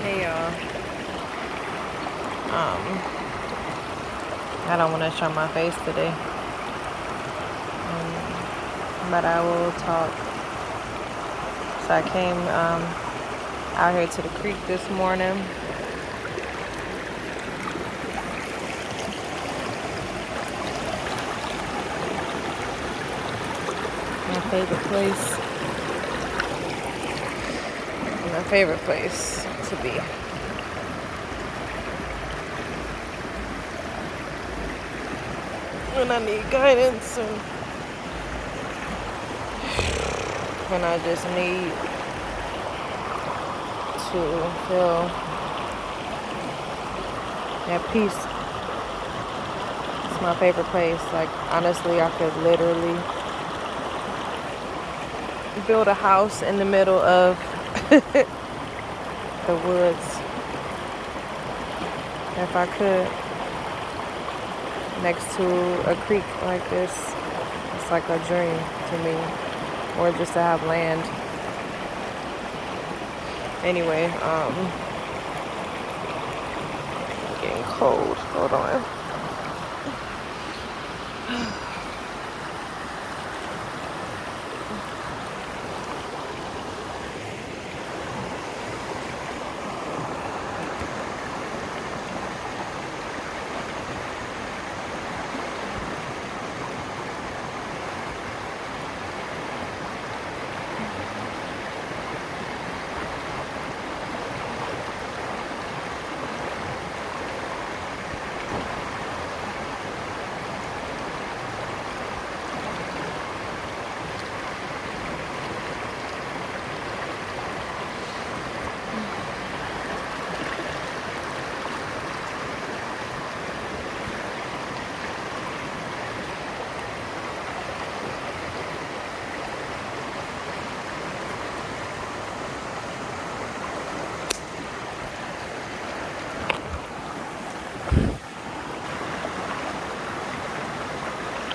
Hey y'all. I don't want to show my face today, but I will talk. So I came out here to the creek this morning. My favorite place. My favorite place to be. When I need guidance and when I just need to feel at peace. It's my favorite place. Like, honestly, I could literally build a house in the middle of the woods if I could, next to a creek like this. It's like a dream to me, or just to have land. Anyway, getting cold. Hold on.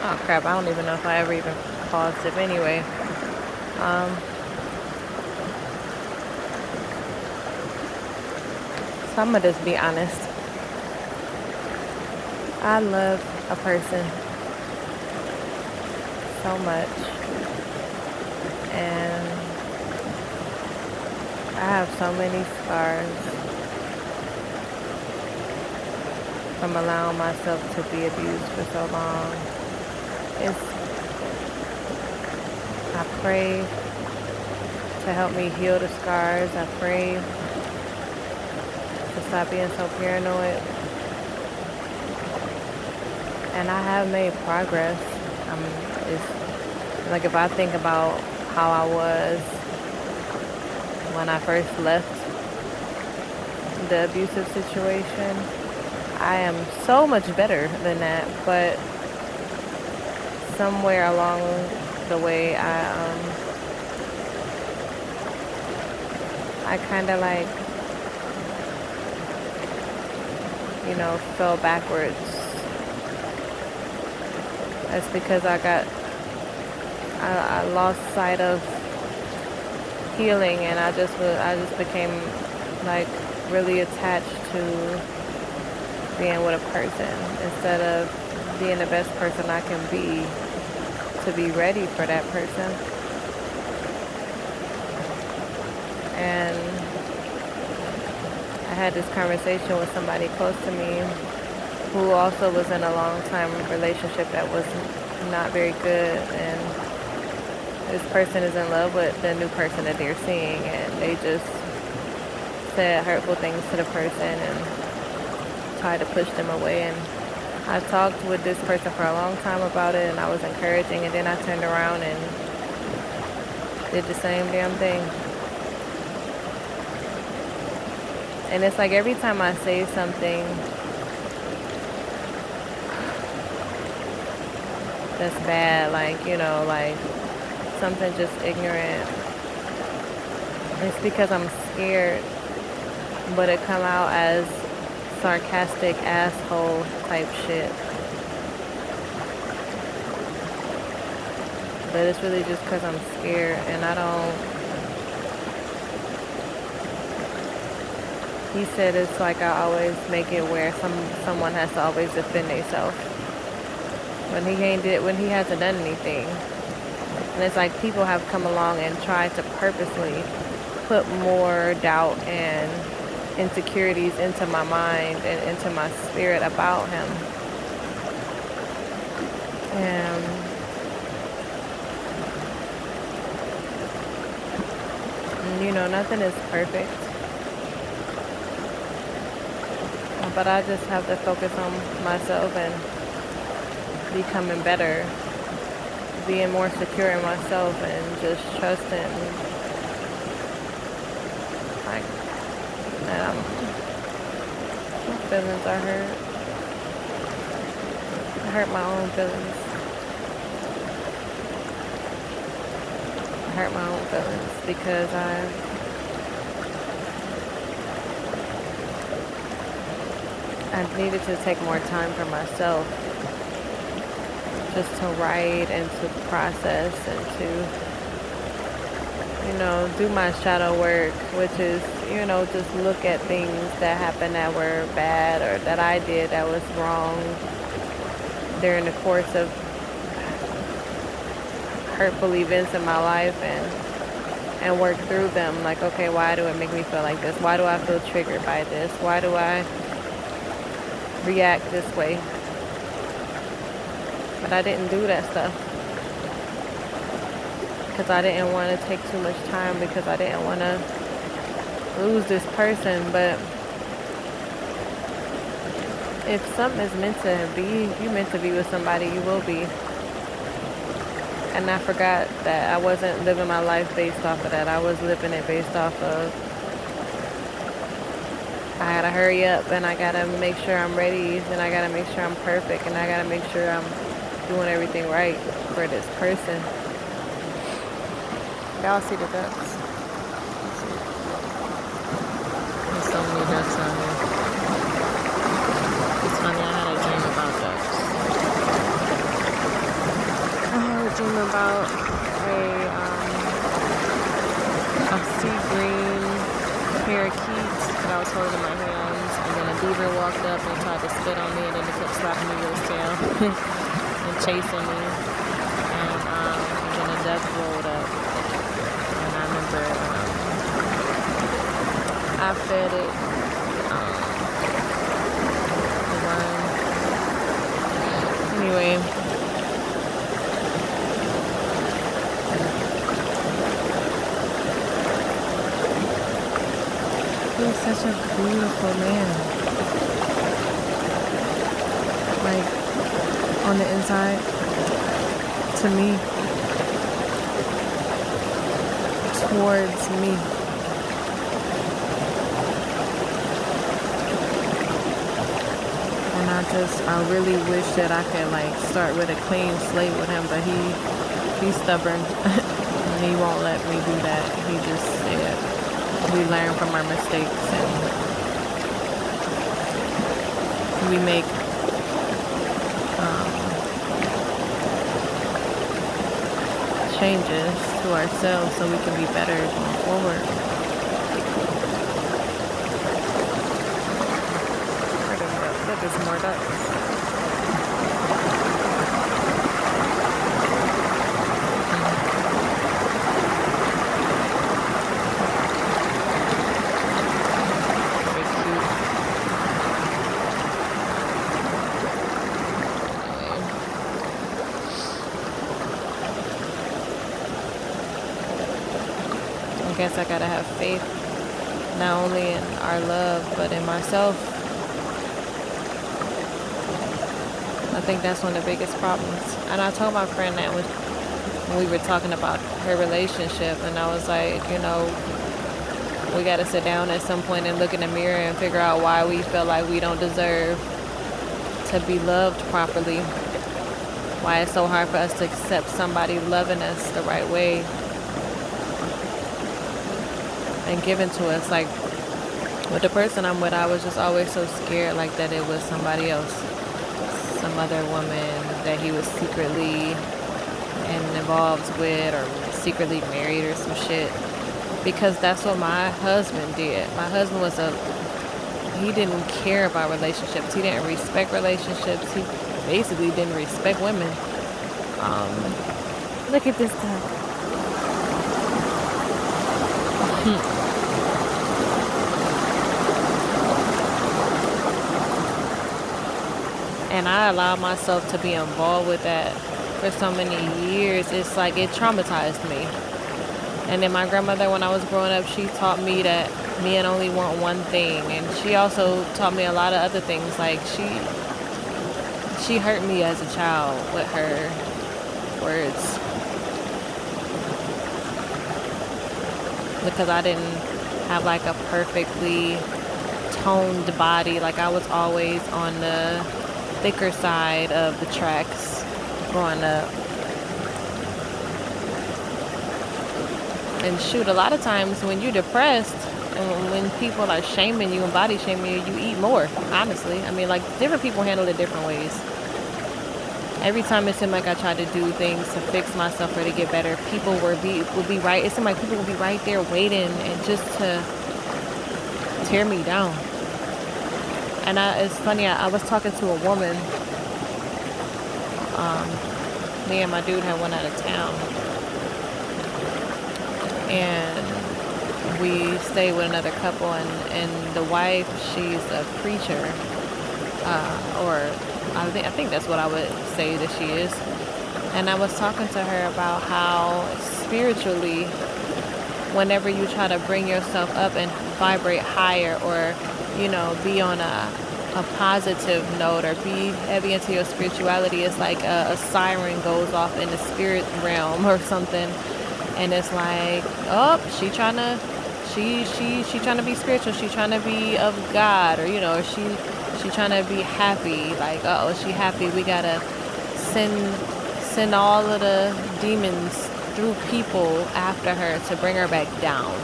Oh crap, I don't even know if I ever even paused it. Anyway, so I'm gonna just be honest. I love a person so much, and I have so many scars from allowing myself to be abused for so long. I pray to help me heal the scars. I pray to stop being so paranoid. And I have made progress. It's like, if I think about how I was when I first left the abusive situation, I am so much better than that. But somewhere along the way, I kind of like, fell backwards. That's because I lost sight of healing, and I just became like really attached to being with a person instead of being the best person I can be to be ready for that person. And I had this conversation with somebody close to me who also was in a long-time relationship that was not very good, and this person is in love with the new person that they're seeing, and they just said hurtful things to the person and tried to push them away. And I talked with this person for a long time about it, and I was encouraging, and then I turned around and did the same damn thing. And it's like every time I say something that's bad, like something just ignorant, it's because I'm scared, but it come out as sarcastic asshole type shit. But it's really just because I'm scared, and I don't He said it's like I always make it where someone has to always defend themselves when he hasn't done anything. And it's like people have come along and tried to purposely put more doubt and insecurities into my mind and into my spirit about him. And you know, nothing is perfect. But I just have to focus on myself and becoming better, being more secure in myself and just trusting like that my feelings are hurt. I hurt my own feelings. I hurt my own feelings because I needed to take more time for myself, just to write and to process and to, you know, do my shadow work, which is, you know, just look at things that happened that were bad or that I did that was wrong during the course of hurtful events in my life and work through them. Like, okay, why do it make me feel like this? Why do I feel triggered by this? Why do I react this way? But I didn't do that stuff because I didn't want to take too much time, because I didn't want to lose this person. But if something is meant to be, you meant to be with somebody, you will be. And I forgot that I wasn't living my life based off of that. I was living it based off of, I gotta hurry up and I gotta make sure I'm ready and I gotta make sure I'm perfect and I gotta make sure I'm doing everything right for this person. Y'all see the ducks? There's so many ducks on here. It's funny, I had a dream about ducks. I had a dream about a sea green parakeet that I was holding in my hands, and then a beaver walked up and tried to spit on me, and then it kept slapping me with his tail and chasing me. And then a duck rolled up, and I remember I fed it the worm. Anyway. He's such a beautiful man. Like, on the inside, to me, towards me. And I really wish that I could, like, start with a clean slate with him, but he's stubborn. And he won't let me do that. He just said, we learn from our mistakes and we make changes to ourselves so we can be better going forward. Look, there's more ducks. I guess I gotta have faith not only in our love but in myself. I think that's one of the biggest problems. And I told my friend that when we were talking about her relationship, and I was like, you know, we gotta sit down at some point and look in the mirror and figure out why we feel like we don't deserve to be loved properly. Why it's so hard for us to accept somebody loving us the right way and given to us. Like, with the person I'm with, I was just always so scared, like, that it was somebody else, some other woman that he was secretly involved with or secretly married or some shit, because that's what my husband did. My husband was a he didn't care about relationships. He didn't respect relationships. He basically didn't respect women. Um, Look at this stuff. And I allowed myself to be involved with that for so many years. It's like it traumatized me. And then my grandmother, when I was growing up, she taught me that men only want one thing. And she also taught me a lot of other things. Like she hurt me as a child with her words because I didn't have like a perfectly toned body. Like I was always on the thicker side of the tracks growing up. And shoot, a lot of times when you're depressed and when people are shaming you and body shaming you, you eat more, honestly. I mean, like, different people handle it different ways. Every time it seemed like I tried to do things to fix myself or to get better, people would be right. It seemed like people would be right there waiting and just to tear me down. And it's funny, I was talking to a woman. Me and my dude had went out of town. And we stayed with another couple, and the wife, she's a preacher, or I think that's what I would say that she is. And I was talking to her about how spiritually, whenever you try to bring yourself up and vibrate higher, or be on a positive note, or be heavy into your spirituality, it's like a siren goes off in the spirit realm or something. And it's like, oh, she trying to be spiritual. She trying to be of God, or she trying to be happy. Like, oh, she happy. We gotta send all of the demons through people after her to bring her back down.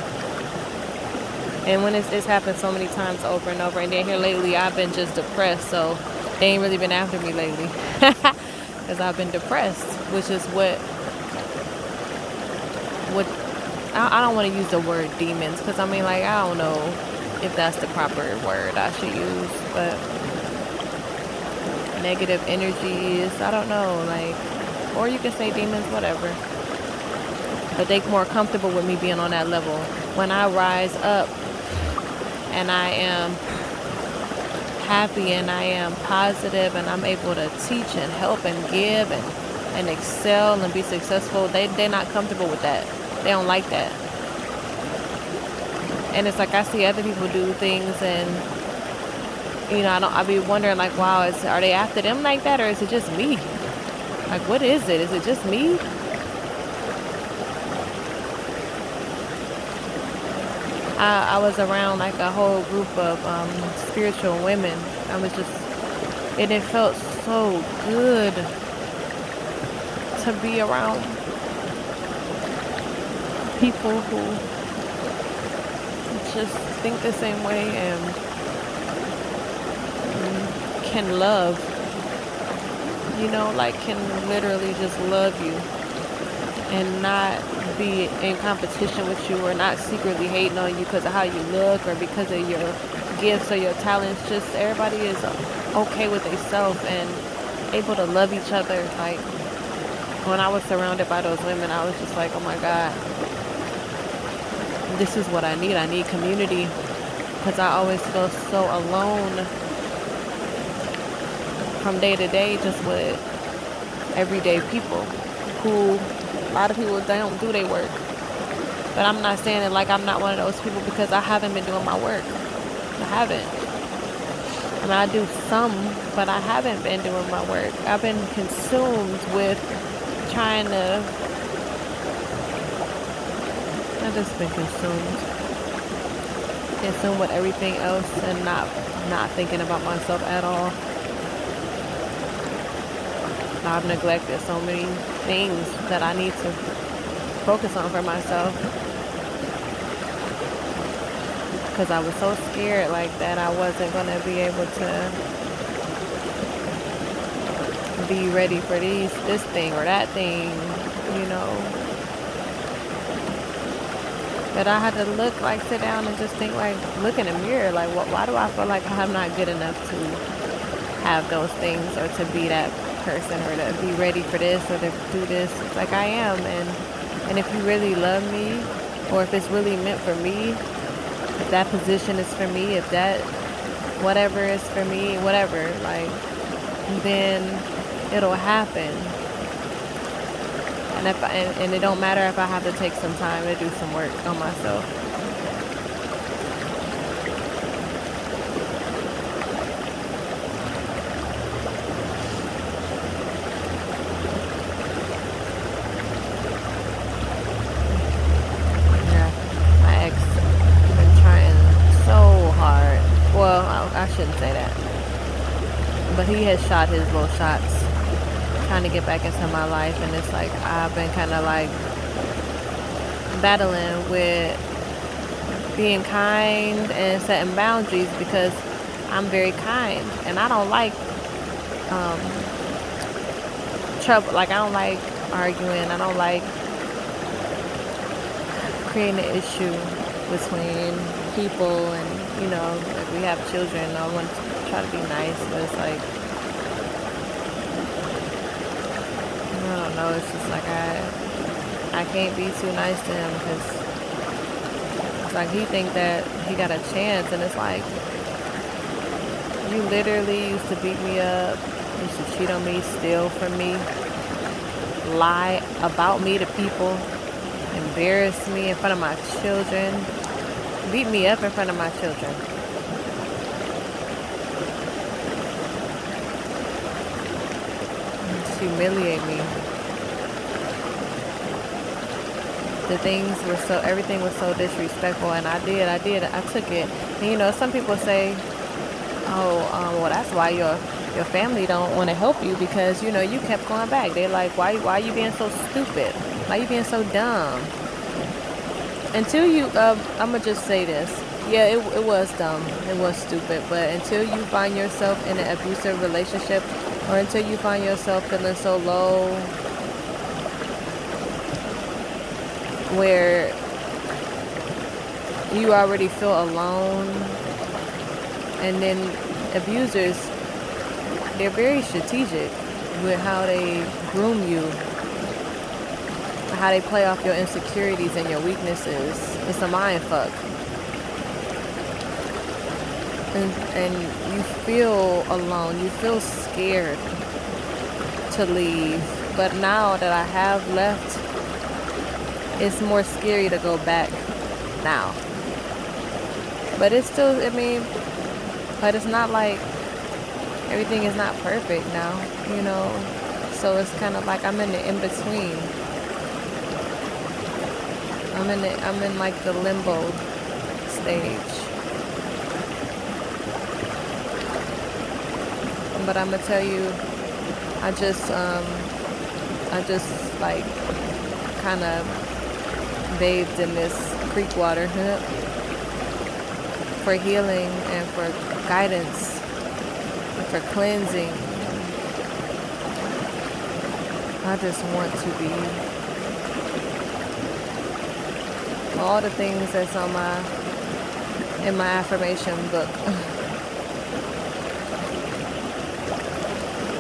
And when it's happened so many times over and over. And then here lately, I've been just depressed. So they ain't really been after me lately, because I've been depressed, which is what I don't want to use the word demons, because I mean, like, I don't know if that's the proper word I should use, but negative energies, I don't know, like, or you can say demons, whatever. But they more comfortable with me being on that level. When I rise up and I am happy and I am positive and I'm able to teach and help and give and excel and be successful, they're not comfortable with that. They don't like that. And it's like I see other people do things, and I be wondering, like, wow, are they after them like that, or is it just me? Like, what is it? Is it just me? I was around like a whole group of spiritual women. And it felt so good to be around people who just think the same way and can love, like can literally just love you and not be in competition with you, or not secretly hating on you because of how you look or because of your gifts or your talents. Just everybody is okay with themselves and able to love each other. Like, when I was surrounded by those women, I was just like, oh my God, this is what I need. I need community, because I always feel so alone from day to day, just with everyday people who, a lot of people don't do their work. But I'm not saying it like I'm not one of those people, because I haven't been doing my work. I haven't. I mean, I do some, but I haven't been doing my work. I've been consumed with trying to, I've just been consumed with everything else and not thinking about myself at all. I've neglected so many things that I need to focus on for myself, because I was so scared like that I wasn't going to be able to be ready for this thing or that thing, But I had to look, like, sit down and just think, like, look in the mirror. Like, why do I feel like I'm not good enough to have those things or to be that person or to be ready for this or to do this? It's like I am. And if you really love me or if it's really meant for me, if that position is for me, if that whatever is for me, whatever, like, then it'll happen. And it don't matter if I have to take some time to do some work on myself. Yeah, my ex been trying so hard. Well, I shouldn't say that. But he has shot his little shots trying to get back into my life, and it's like I've been kind of like battling with being kind and setting boundaries because I'm very kind and I don't like um, trouble. Like, I don't like arguing. I don't like creating an issue between people, and like, we have children. I want to try to be nice, but it's like, I don't know. It's just like I can't be too nice to him because it's like he think that he got a chance, and it's like, you literally used to beat me up, used to cheat on me, steal from me, lie about me to people, embarrass me in front of my children, beat me up in front of my children. Just humiliate me. Everything was so disrespectful, and I took it. And some people say, oh, well, that's why your family don't want to help you because, you kept going back. They're like, why are you being so stupid? Why are you being so dumb? Until you, I'm going to just say this. Yeah, it was dumb. It was stupid. But until you find yourself in an abusive relationship, or until you find yourself feeling so low where you already feel alone, and then abusers, they're very strategic with how they groom you, how they play off your insecurities and your weaknesses. It's a mind fuck. And you feel alone, you feel scared to leave. But now that I have left, it's more scary to go back now. But it's still, but it's not like everything is not perfect now, So it's kind of like I'm in the in-between. I'm in like the limbo stage. But I'm gonna tell you, I just like kind of bathed in this creek water for healing and for guidance and for cleansing. I just want to be all the things that's in my affirmation book.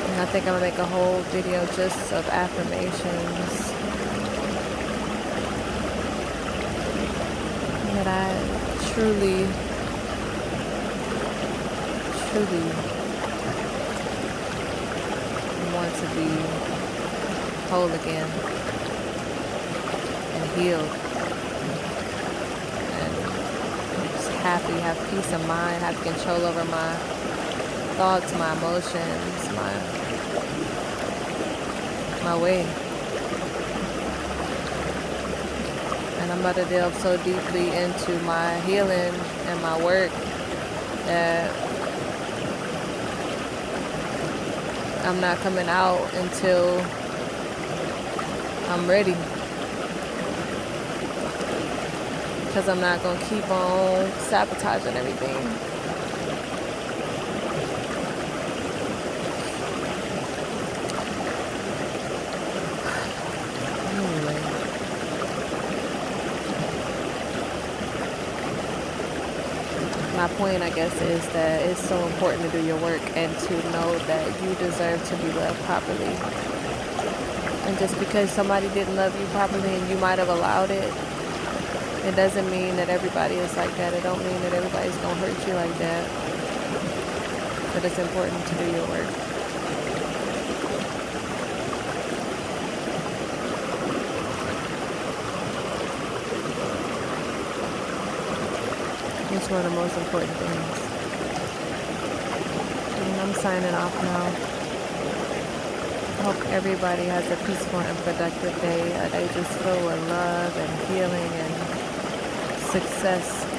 And I think I'm gonna make a whole video just of affirmations that I truly want to be whole again and healed and just happy, have peace of mind, have control over my thoughts, my emotions, my way. And I'm about to delve so deeply into my healing and my work that I'm not coming out until I'm ready. Because I'm not going to keep on sabotaging everything. my point, I guess, is that it's so important to do your work and to know that you deserve to be loved properly. And just because somebody didn't love you properly and you might have allowed it, it doesn't mean that everybody is like that. It don't mean that everybody's gonna hurt you like that. But it's important to do your work. It's one of the most important things. And I'm signing off now. Hope everybody has a peaceful and productive day. A day just filled with love and healing and success.